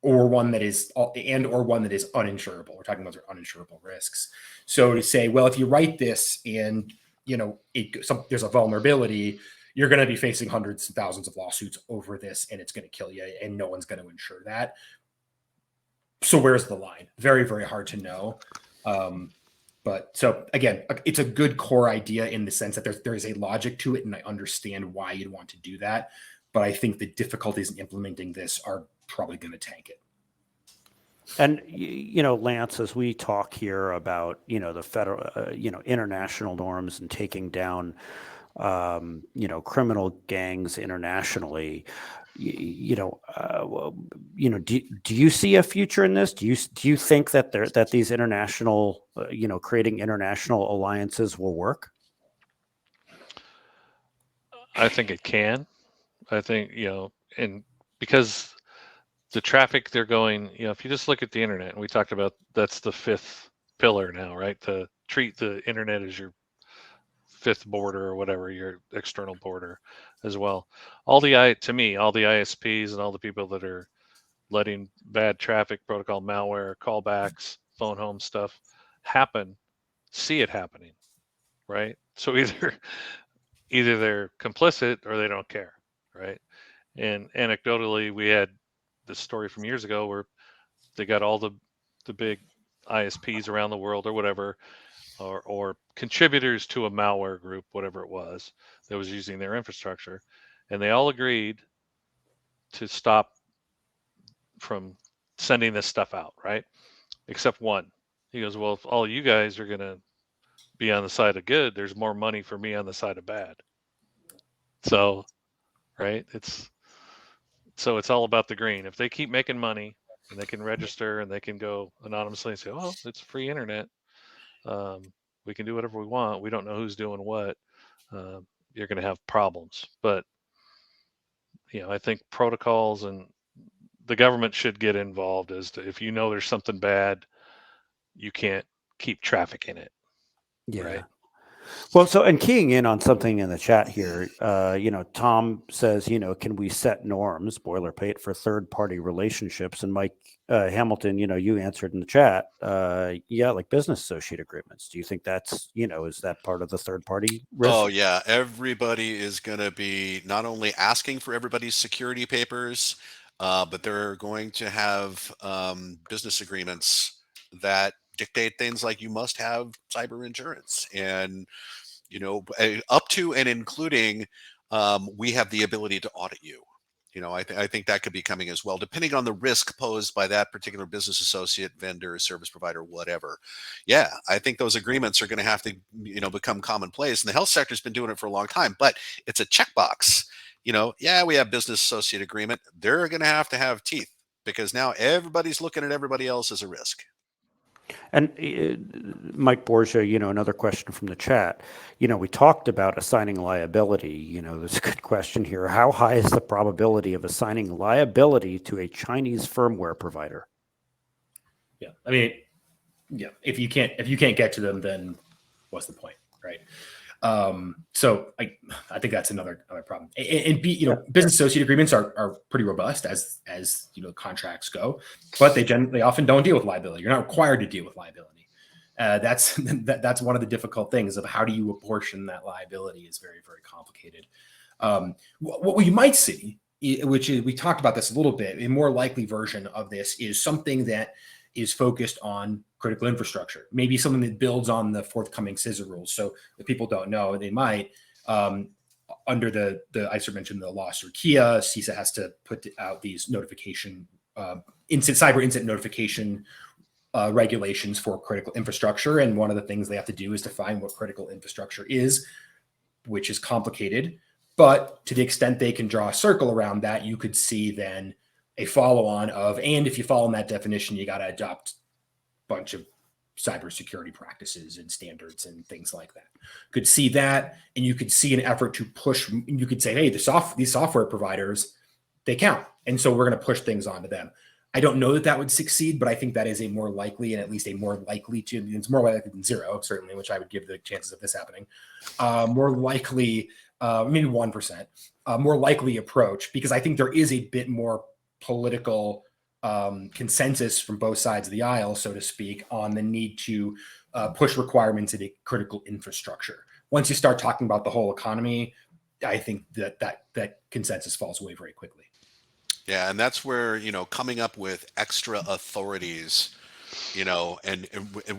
or one that is uninsurable. We're talking about uninsurable risks. So to say, well, if you write this and there's a vulnerability, you're going to be facing hundreds of thousands of lawsuits over this, and it's going to kill you, and no one's going to insure that. So where's the line? Very, very hard to know. But so again, it's a good core idea in the sense that there is a logic to it, and I understand why you'd want to do that. But I think the difficulties in implementing this are probably going to tank it. And, Lance, as we talk here about, the federal, international norms and taking down, criminal gangs internationally, do you see a future in this? Do you think that these international, creating international alliances will work? I think it can. I think, and because the traffic they're going, if you just look at the internet, and we talked about that's the fifth pillar now, right? To treat the internet as your fifth border or whatever, your external border as well. All the ISPs and all the people that are letting bad traffic, protocol malware, callbacks, phone home stuff happen, see it happening, right? So either they're complicit or they don't care, right? And anecdotally, we had this story from years ago where they got all the big ISPs around the world or whatever, or contributors to a malware group, whatever it was, that was using their infrastructure, and they all agreed to stop from sending this stuff out, right? Except one. He goes, well, if all you guys are going to be on the side of good, there's more money for me on the side of bad. So, right, it's all about the green. If they keep making money and they can register and they can go anonymously and say, oh, it's free internet, we can do whatever we want, we don't know who's doing what, you're going to have problems. But I think protocols and the government should get involved as to, if there's something bad, you can't keep traffic in it. Yeah. Right? Well, so, and keying in on something in the chat here, Tom says, can we set norms, boilerplate, for third-party relationships? And Mike Hamilton, you answered in the chat, like business associate agreements. Do you think that's, is that part of the third-party risk? Oh, yeah. Everybody is going to be not only asking for everybody's security papers, but they're going to have business agreements that dictate things like you must have cyber insurance, and up to and including we have the ability to audit you. I think that could be coming as well, depending on the risk posed by that particular business associate, vendor, service provider, whatever. Yeah, I think those agreements are going to have to become commonplace, and the health sector's been doing it for a long time, but it's a checkbox. Yeah, we have business associate agreement. They're going to have teeth, because now everybody's looking at everybody else as a risk. And Mike Borgia, another question from the chat. We talked about assigning liability. There's a good question here. How high is the probability of assigning liability to a Chinese firmware provider? Yeah, I mean, yeah. If you can't get to them, then what's the point, right? So I think that's another problem. And business associate agreements are pretty robust as contracts go, but they often don't deal with liability. You're not required to deal with liability. That's one of the difficult things of how do you apportion that liability is very, very complicated. What we might see, which is, we talked about this a little bit, a more likely version of this is something that is focused on critical infrastructure, maybe something that builds on the forthcoming scissor rules. So if people don't know, they might, under the ICER mentioned the law through Kia, CISA has to put out these notification, cyber incident notification regulations for critical infrastructure. And one of the things they have to do is define what critical infrastructure is, which is complicated. But to the extent they can draw a circle around that, you could see then a follow-on of, and if you fall in that definition, you got to adopt a bunch of cybersecurity practices and standards and things like that. Could see that, and you could see an effort to push. You could say, hey, these software providers, they count, and so we're going to push things onto them. I don't know that that would succeed, but I think that is a more likely, and at least a more likely to. It's more likely than zero, certainly, which I would give the chances of this happening. More likely, maybe 1%, more likely approach, because I think there is a bit more political consensus from both sides of the aisle, so to speak, on the need to push requirements into critical infrastructure. Once you start talking about the whole economy, I think that consensus falls away very quickly. Yeah, and that's where, coming up with extra authorities, and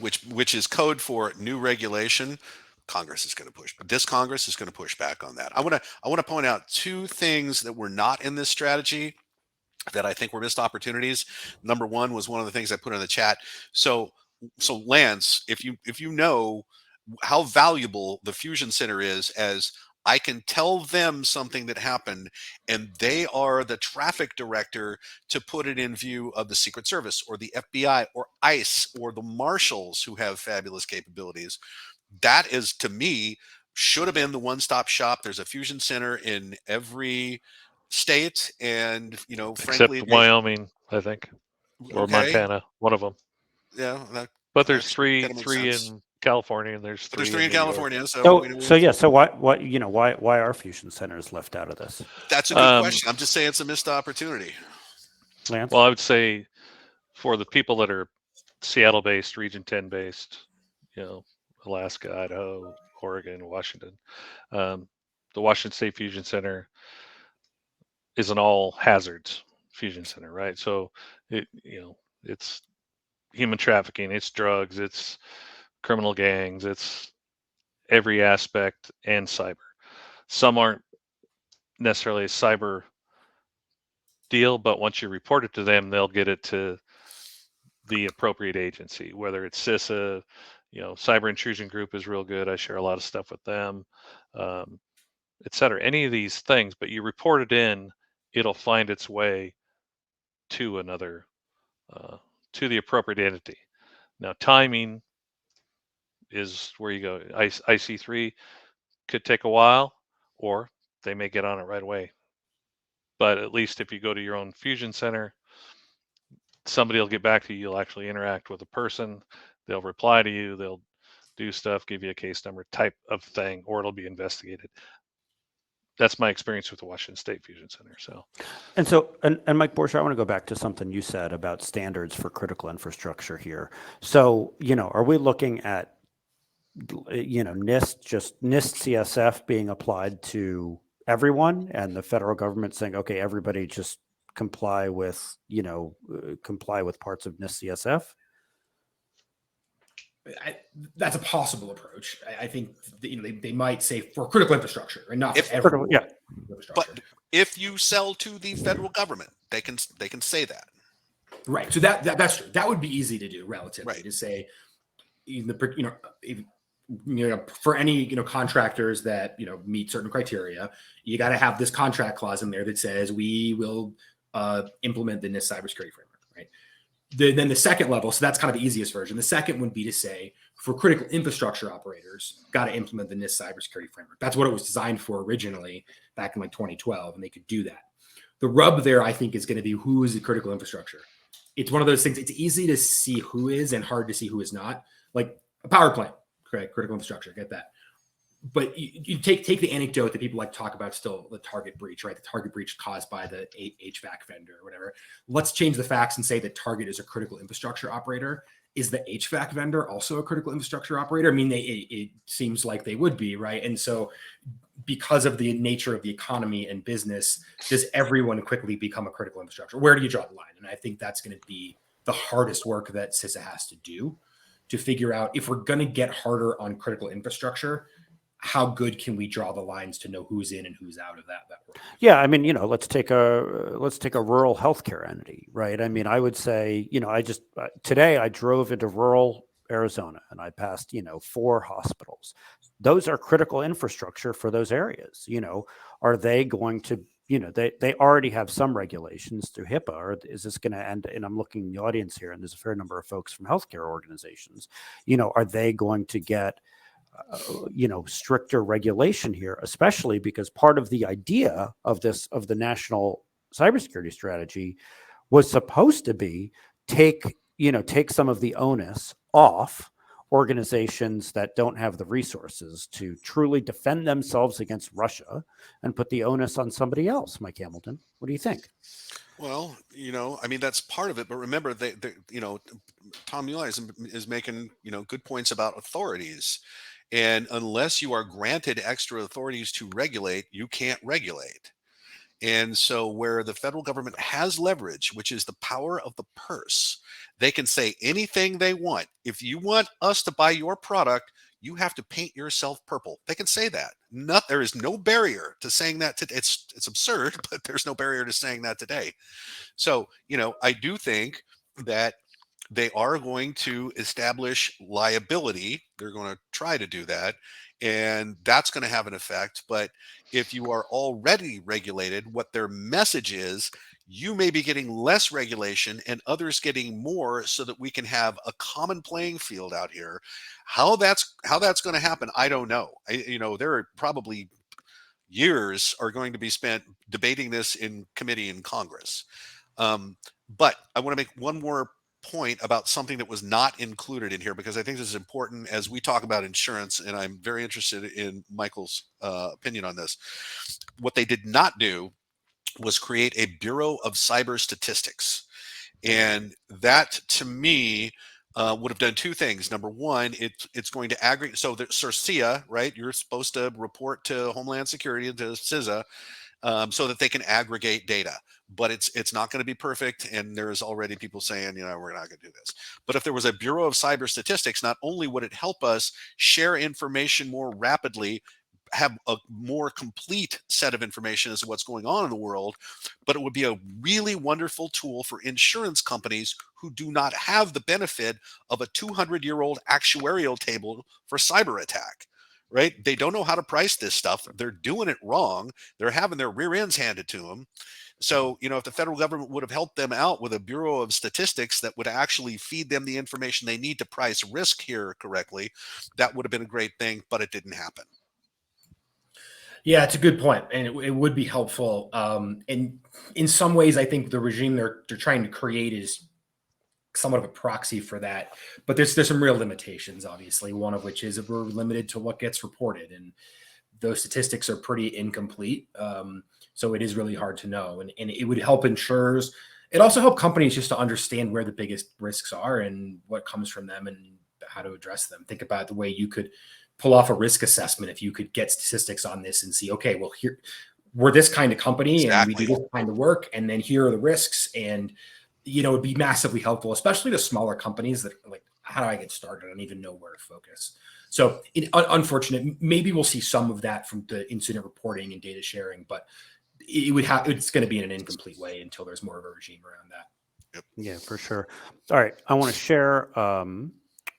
which is code for new regulation, Congress is going to push. But this Congress is going to push back on that. I want to point out two things that were not in this strategy that I think were missed opportunities. Number one was one of the things I put in the chat. So Lance, if you know how valuable the Fusion Center is, as I can tell them something that happened, and they are the traffic director to put it in view of the Secret Service or the FBI or ICE or the Marshals, who have fabulous capabilities. That is, to me, should have been the one-stop shop. There's a Fusion Center in every state, and frankly, except Wyoming, I think, or okay, Montana, one of them. yeah. But there's three sense. in California, and there's But there's three three in in New York. California. So why are fusion centers left out of this? That's a good question. I'm just saying it's a missed opportunity. Lance? Well, I would say for the people that are Seattle-based, Region 10-based, Alaska, Idaho, Oregon, Washington, the Washington State Fusion Center is an all hazards fusion center, right? So it's human trafficking, it's drugs, it's criminal gangs, it's every aspect, and cyber. Some aren't necessarily a cyber deal, but once you report it to them, they'll get it to the appropriate agency, whether it's CISA, Cyber Intrusion Group is real good. I share a lot of stuff with them, et cetera. Any of these things, but you report it in, it'll find its way to another, to the appropriate entity. Now, timing is where you go. IC3 could take a while, or they may get on it right away. But at least if you go to your own fusion center, somebody will get back to you. You'll actually interact with a person. They'll reply to you. They'll do stuff, give you a case number type of thing, or it'll be investigated. That's my experience with the Washington State Fusion Center. And Mike Borsch, I want to go back to something you said about standards for critical infrastructure here. So, are we looking at, NIST CSF being applied to everyone, and the federal government saying, okay, everybody just comply with parts of NIST CSF? That's a possible approach. I think they might say for critical infrastructure and not for everyone. Yeah. But if you sell to the federal government, they can say that. Right. So that's true. That would be easy to do relatively, right, to say, for any contractors that meet certain criteria, you got to have this contract clause in there that says we will implement the NIST cybersecurity framework. Right. Then the second level, so that's kind of the easiest version. The second would be to say, for critical infrastructure operators, got to implement the NIST cybersecurity framework. That's what it was designed for originally back in 2012, and they could do that. The rub there, I think, is going to be who is the critical infrastructure. It's one of those things. It's easy to see who is and hard to see who is not. Like a power plant, correct? Critical infrastructure, get that. But you take the anecdote that people like to talk about still, the Target breach, right? The Target breach caused by the HVAC vendor or whatever. Let's change the facts and say that Target is a critical infrastructure operator. Is the HVAC vendor also a critical infrastructure operator? I mean, it seems like they would be, right? And so because of the nature of the economy and business, does everyone quickly become a critical infrastructure? Where do you draw the line? And I think that's going to be the hardest work that CISA has to do, to figure out if we're going to get harder on critical infrastructure. how good can we draw the lines to know who's in and who's out of that network? Yeah, I mean, let's take a rural healthcare entity, right? I mean, I would say, today I drove into rural Arizona and I passed, 4 hospitals. Those are critical infrastructure for those areas. Are they going to, they already have some regulations through HIPAA, or is this going to end? And I'm looking in the audience here, and there's a fair number of folks from healthcare organizations. Are they going to get stricter regulation here, especially because part of the idea of the national cybersecurity strategy was supposed to be take some of the onus off organizations that don't have the resources to truly defend themselves against Russia and put the onus on somebody else. Mike Hamilton, what do you think? Well, I mean, that's part of it. But remember, Tom Muley is making, good points about authorities. And unless you are granted extra authorities to regulate, you can't regulate. And so, where the federal government has leverage, which is the power of the purse, they can say anything they want. If you want us to buy your product, you have to paint yourself purple. They can say that. There is no barrier to saying that. It's absurd, but there's no barrier to saying that today. So, I do think that they are going to establish liability. They're going to try to do that. And that's going to have an effect. But if you are already regulated, what their message is, you may be getting less regulation and others getting more so that we can have a common playing field out here. How that's going to happen, I don't know. There are probably years are going to be spent debating this in committee in Congress. But I want to make one more point about something that was not included in here, because I think this is important as we talk about insurance, and I'm very interested in Michael's opinion on this. What they did not do was create a Bureau of Cyber Statistics. And that, to me, would have done 2 things. Number one, it's going to aggregate. So there's CERCIA, right? You're supposed to report to Homeland Security and to CISA so that they can aggregate data. But it's not going to be perfect. And there's already people saying, we're not going to do this. But if there was a Bureau of Cyber Statistics, not only would it help us share information more rapidly, have a more complete set of information as to what's going on in the world, but it would be a really wonderful tool for insurance companies who do not have the benefit of a 200-year-old actuarial table for cyber attack. Right? They don't know how to price this stuff. They're doing it wrong. They're having their rear ends handed to them. So, if the federal government would have helped them out with a Bureau of Statistics that would actually feed them the information they need to price risk here correctly, that would have been a great thing, but it didn't happen. Yeah, it's a good point, and it would be helpful. And in some ways, I think the regime they're trying to create is somewhat of a proxy for that. But there's some real limitations, obviously. One of which is that we're limited to what gets reported, and those statistics are pretty incomplete. So it is really hard to know, and it would help insurers. It also help companies just to understand where the biggest risks are and what comes from them and how to address them. Think about the way you could pull off a risk assessment if you could get statistics on this and see, okay, well, here we're this kind of company and we do this kind of work, and then here are the risks. And it'd be massively helpful, especially to smaller companies that are like, how do I get started? I don't even know where to focus. So unfortunate, maybe we'll see some of that from the incident reporting and data sharing, but it's going to be in an incomplete way until there's more of a regime around that. Yep. Yeah, for sure. All right. I want to share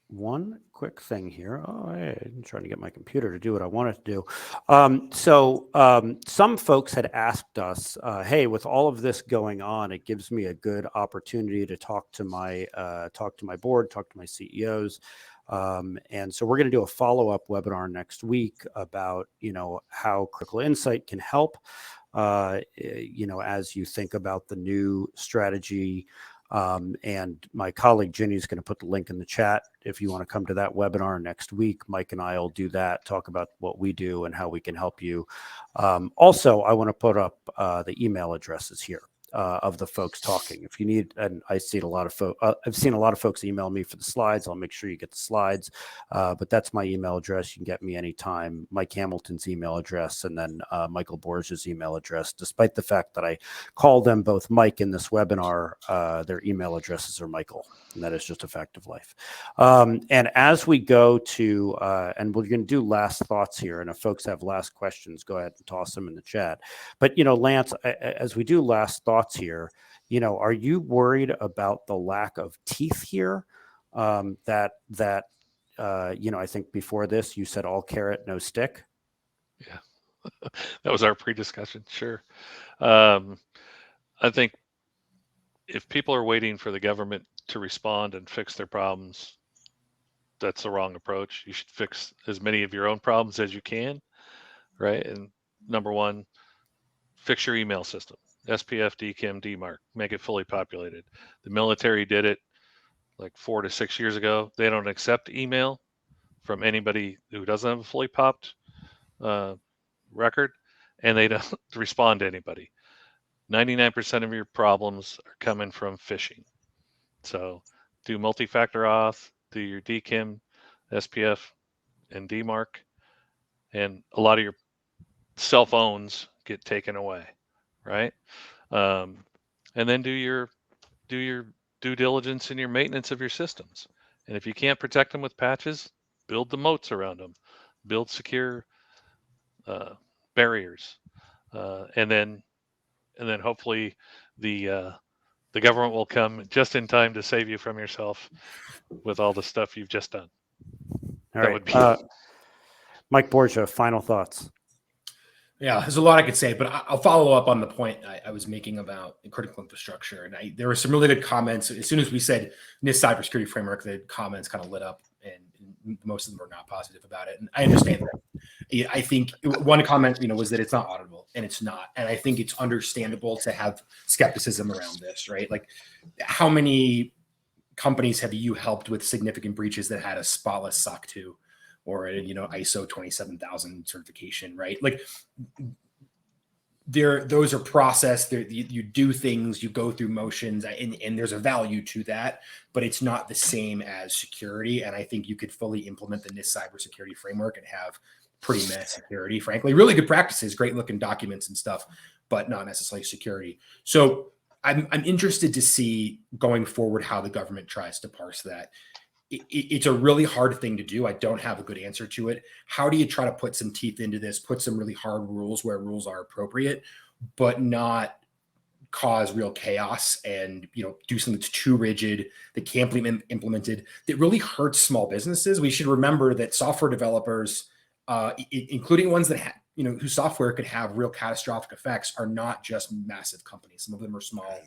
one quick thing here. Oh, I'm trying to get my computer to do what I want it to do. So some folks had asked us, hey, with all of this going on, it gives me a good opportunity to talk to my board, talk to my CEOs. And so we're going to do a follow-up webinar next week about, how Critical Insight can help, as you think about the new strategy. And my colleague Ginny is going to put the link in the chat if you want to come to that webinar next week. Mike and I will do that, talk about what we do and how we can help you. Also, I want to put up the email addresses here. of the folks talking. If you need, and I see a lot of I've seen a lot of folks email me for the slides. I'll make sure you get the slides, but that's my email address. You can get me anytime. Mike Hamilton's email address, and then Michael Borges' email address. Despite the fact that I call them both Mike in this webinar, their email addresses are Michael, and that is just a fact of life. And as we go to, and we're going to do last thoughts here, and if folks have last questions, go ahead and toss them in the chat. But, Lance, as we do last thoughts here, are you worried about the lack of teeth here? I think before this, you said all carrot, no stick. Yeah, that was our pre-discussion. Sure. I think if people are waiting for the government to respond and fix their problems, that's the wrong approach. You should fix as many of your own problems as you can, right? And number one, fix your email system. SPF, DKIM, DMARC, make it fully populated. The military did it like 4 to 6 years ago. They don't accept email from anybody who doesn't have a fully popped record, and they don't respond to anybody. 99% of your problems are coming from phishing. So do multi-factor auth, do your DKIM, SPF, and DMARC, and a lot of your cell phones get taken away, right? And then do your due diligence in your maintenance of your systems. And if you can't protect them with patches, build the moats around them, build secure barriers, and then hopefully the government will come just in time to save you from yourself with all the stuff you've just done. All That right. would be Mike Borgia, final thoughts. Yeah, there's a lot I could say, but I'll follow up on the point I was making about the critical infrastructure. And there were some really good comments. As soon as we said NIST cybersecurity framework, the comments kind of lit up, and most of them were not positive about it. And I understand that. I think one comment, was that it's not auditable, and it's not. And I think it's understandable to have skepticism around this, right? Like, how many companies have you helped with significant breaches that had a spotless SOC 2? Or ISO 27000 certification, right? Like, those are processed. You do things, you go through motions, and there's a value to that, but it's not the same as security. And I think you could fully implement the NIST cybersecurity framework and have pretty meh security, frankly. Really good practices, great looking documents and stuff, but not necessarily security. So I'm interested to see going forward how the government tries to parse that. It's a really hard thing to do. I don't have a good answer to it. How do you try to put some teeth into this, put some really hard rules where rules are appropriate, but not cause real chaos and, do something that's too rigid, that can't be implemented, that really hurts small businesses? We should remember that software developers, including ones that whose software could have real catastrophic effects, are not just massive companies. Some of them are small.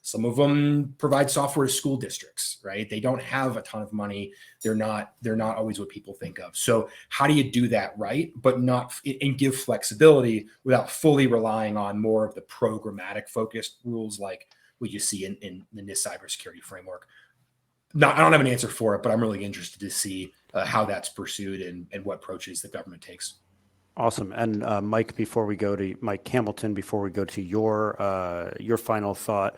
Some of them provide software to school districts, right? They don't have a ton of money. They're not always what people think of. So how do you do that right, but not and give flexibility without fully relying on more of the programmatic focused rules like what you see in the NIST cybersecurity framework? I don't have an answer for it, but I'm really interested to see how that's pursued and what approaches the government takes. Awesome. And Mike, Mike Hamilton, before we go to your final thought,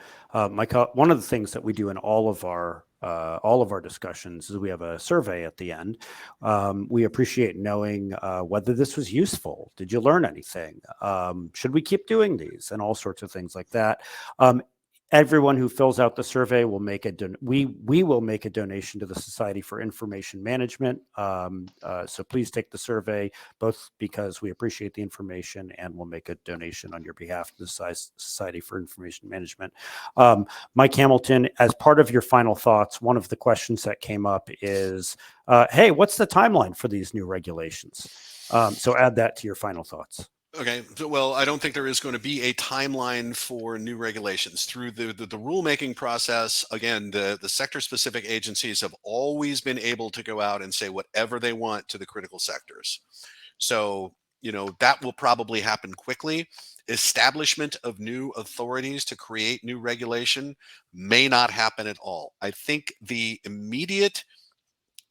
Mike, one of the things that we do in all of our discussions is we have a survey at the end. We appreciate knowing whether this was useful. Did you learn anything? Should we keep doing these? And all sorts of things like that. Everyone who fills out the survey will make we will make a donation to the Society for Information Management. So please take the survey, both because we appreciate the information and we'll make a donation on your behalf to the Society for Information Management. Mike Hamilton, as part of your final thoughts, one of the questions that came up is, hey, what's the timeline for these new regulations? So add that to your final thoughts. Okay. Well, I don't think there is going to be a timeline for new regulations through the rulemaking process. Again, the sector-specific agencies have always been able to go out and say whatever they want to the critical sectors. So, that will probably happen quickly. Establishment of new authorities to create new regulation may not happen at all. I think the immediate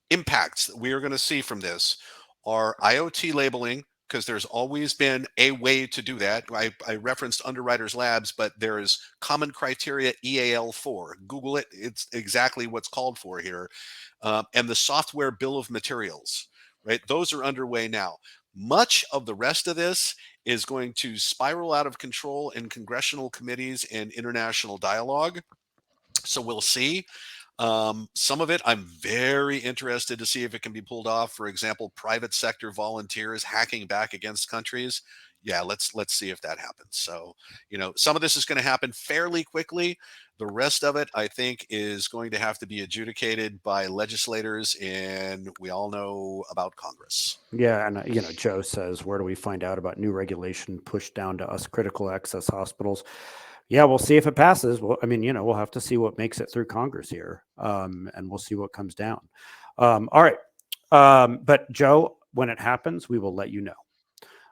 impacts that we are going to see from this are IoT labeling, because there's always been a way to do that. I referenced Underwriters Labs, but there's Common Criteria EAL4. Google it. It's exactly what's called for here. And the Software Bill of Materials, right? Those are underway now. Much of the rest of this is going to spiral out of control in congressional committees and international dialogue. So we'll see. Some of it I'm very interested to see if it can be pulled off. For example, private sector volunteers hacking back against countries. Yeah, let's see if that happens. So, some of this is going to happen fairly quickly. The rest of it, I think, is going to have to be adjudicated by legislators, and we all know about Congress. Yeah, and Joe says, where do we find out about new regulation pushed down to us critical access hospitals? Yeah, we'll see if it passes. Well, I mean, we'll have to see what makes it through Congress here, and we'll see what comes down. All right, but Joe, when it happens, we will let you know.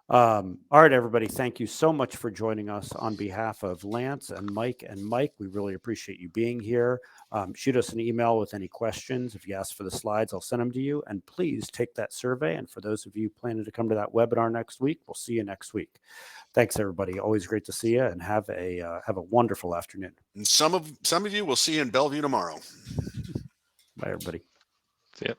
All right, everybody, thank you so much for joining us on behalf of Lance and Mike. We really appreciate you being here. Shoot us an email with any questions. If you ask for the slides, I'll send them to you. And please take that survey. And for those of you planning to come to that webinar next week, we'll see you next week. Thanks, everybody. Always great to see you, and have a wonderful afternoon. And some of you will see you in Bellevue tomorrow. Bye, everybody. See ya.